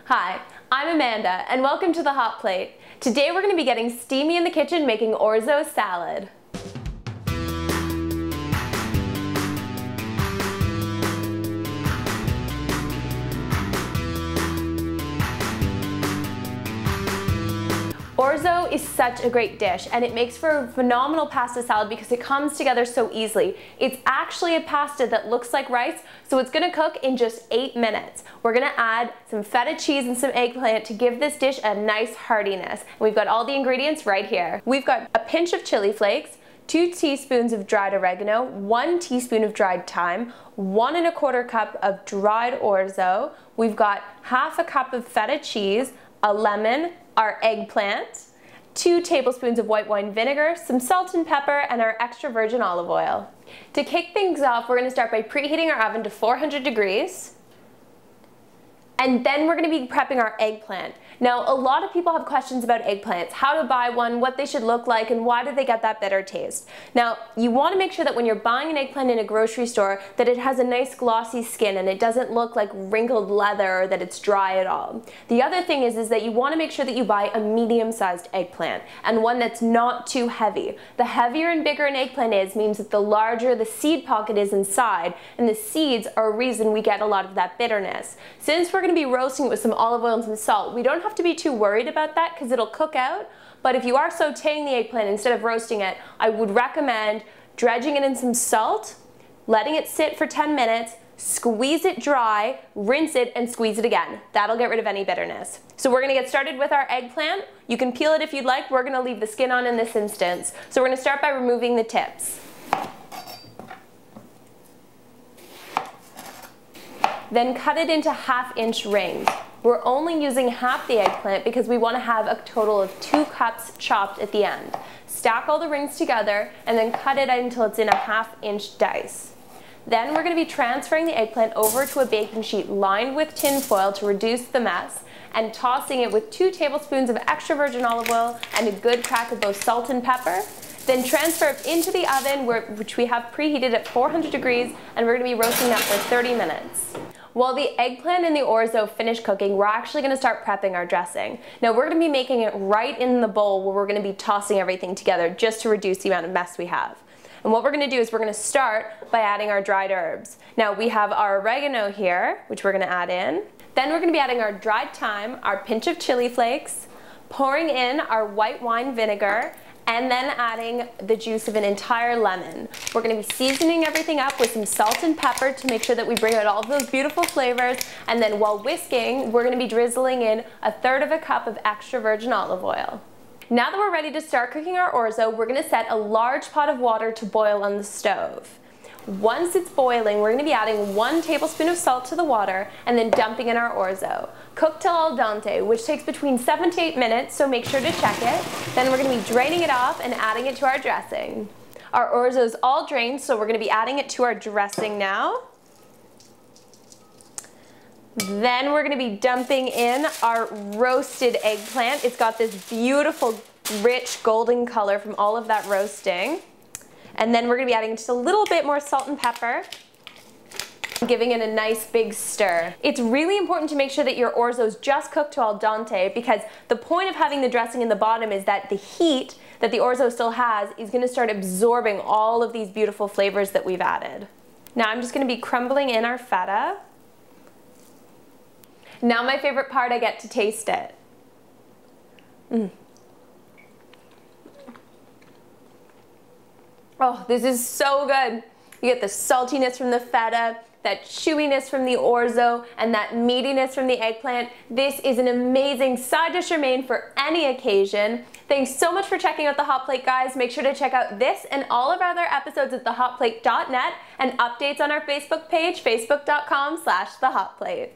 Hi, I'm Amanda, and welcome to the Hot Plate. Today we're going to be getting steamy in the kitchen making orzo salad. Orzo is such a great dish, and it makes for a phenomenal pasta salad because it comes together so easily. It's actually a pasta that looks like rice, so it's going to cook in just 8 minutes. We're going to add some feta cheese and some eggplant to give this dish a nice heartiness. And we've got all the ingredients right here. We've got a pinch of chili flakes, 2 teaspoons of dried oregano, 1 teaspoon of dried thyme, 1 1/4 cup of dried orzo. We've got half a cup of feta cheese, a lemon, our eggplant, 2 tablespoons of white wine vinegar, some salt and pepper, and our extra virgin olive oil. To kick things off, we're going to start by preheating our oven to 400 degrees. And then we're going to be prepping our eggplant. Now, a lot of people have questions about eggplants, how to buy one, what they should look like, and why do they get that bitter taste. Now, you want to make sure that when you're buying an eggplant in a grocery store, that it has a nice glossy skin and it doesn't look like wrinkled leather or that it's dry at all. The other thing is that you want to make sure that you buy a medium-sized eggplant and one that's not too heavy. The heavier and bigger an eggplant is means that the larger the seed pocket is inside, and the seeds are a reason we get a lot of that bitterness. Since we're going to be roasting it with some olive oil and some salt, we don't have to be too worried about that because it'll cook out. But if you are sauteing the eggplant instead of roasting it, I would recommend dredging it in some salt, letting it sit for 10 minutes, squeeze it dry, rinse it, and squeeze it again. That'll get rid of any bitterness. So we're going to get started with our eggplant. You can peel it if you'd like. We're going to leave the skin on in this instance. So we're going to start by removing the tips. Then cut it into 1/2-inch rings. We're only using half the eggplant because we want to have a total of 2 cups chopped at the end. Stack all the rings together and then cut it until it's in a 1/2-inch dice. Then we're going to be transferring the eggplant over to a baking sheet lined with tin foil to reduce the mess, and tossing it with 2 tablespoons of extra virgin olive oil and a good crack of both salt and pepper. Then transfer it into the oven, which we have preheated at 400 degrees, and we're going to be roasting that for 30 minutes. While the eggplant and the orzo finish cooking, we're actually going to start prepping our dressing. Now we're going to be making it right in the bowl where we're going to be tossing everything together just to reduce the amount of mess we have. And what we're going to do is we're going to start by adding our dried herbs. Now we have our oregano here, which we're going to add in. Then we're going to be adding our dried thyme, our pinch of chili flakes, pouring in our white wine vinegar, and then adding the juice of an entire lemon. We're going to be seasoning everything up with some salt and pepper to make sure that we bring out all of those beautiful flavors, and then while whisking, we're going to be drizzling in 1/3 cup of extra virgin olive oil. Now that we're ready to start cooking our orzo, we're going to set a large pot of water to boil on the stove. Once it's boiling, we're going to be adding 1 tablespoon of salt to the water and then dumping in our orzo. Cook till al dente, which takes between 7 to 8 minutes, so make sure to check it. Then we're going to be draining it off and adding it to our dressing. Our orzo is all drained, so we're going to be adding it to our dressing now. Then we're going to be dumping in our roasted eggplant. It's got this beautiful, rich golden color from all of that roasting. And then we're going to be adding just a little bit more salt and pepper, giving it a nice big stir. It's really important to make sure that your orzo is just cooked to al dente, because the point of having the dressing in the bottom is that the heat that the orzo still has is going to start absorbing all of these beautiful flavors that we've added. Now I'm just going to be crumbling in our feta. Now my favorite part, I get to taste it. Oh, this is so good. You get the saltiness from the feta, that chewiness from the orzo, and that meatiness from the eggplant. This is an amazing side dish or main for any occasion. Thanks so much for checking out The Hot Plate, guys. Make sure to check out this and all of our other episodes at thehotplate.net, and updates on our Facebook page, facebook.com/thehotplate.